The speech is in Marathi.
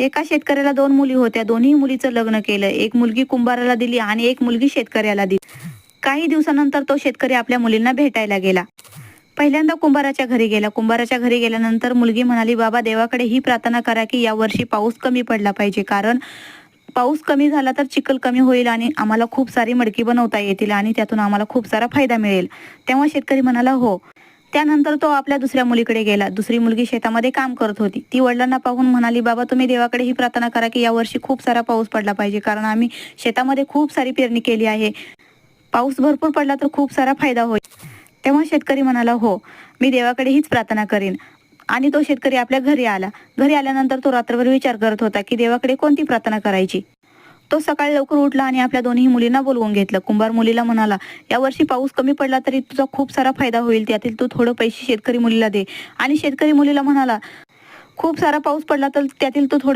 एका शेतकऱ्याला 2 मुली होत्या. दोन्ही मुलीचं लग्न केलं. एक मुलगी कुंभाराला दिली आणि एक मुलगी शेतकऱ्याला दिली. काही दिवसानंतर तो शेतकरी आपल्या मुलींना भेटायला गेला. पहिल्यांदा कुंभाराच्या घरी गेला. कुंभाराच्या घरी गेल्यानंतर मुलगी म्हणाली, "बाबा, देवाकडे ही प्रार्थना करा की यावर्षी पाऊस कमी पडला पाहिजे. कारण पाऊस कमी झाला तर चिखल कमी होईल आणि आम्हाला खूप सारी मडकी बनवता येतील आणि त्यातून आम्हाला खूप सारा फायदा मिळेल." तेव्हा शेतकरी म्हणाला, "हो." त्यानंतर तो आपल्या दुसऱ्या मुलीकडे गेला. दुसरी मुलगी शेतामध्ये काम करत होती. ती वडिलांना पाहून म्हणाली, "बाबा, तुम्ही देवाकडे ही प्रार्थना करा की यावर्षी खूप सारा पाऊस पडला पाहिजे. कारण आम्ही शेतामध्ये खूप सारी पेरणी केली आहे. पाऊस भरपूर पडला तर खूप सारा फायदा होईल." तेव्हा शेतकरी म्हणाला, "हो, मी देवाकडे हीच प्रार्थना करेन." आणि तो शेतकरी आपल्या घरी आला. घरी आल्यानंतर तो रात्रभर विचार करत होता की देवाकडे कोणती प्रार्थना करायची. तो सकाळी लवकर उठला आणि आपल्या दोन्ही मुलींना बोलवून घेतलं. कुंभार मुलीला म्हणाला, "यावर्षी पाऊस कमी पडला तरी तुझा खूप सारा फायदा होईल. त्यातील तू थोडं पैसे शेतकरी मुलीला दे." आणि शेतकरी मुलीला म्हणाला, "खूप सारा पाऊस पडला तर त्यातील तू थोडे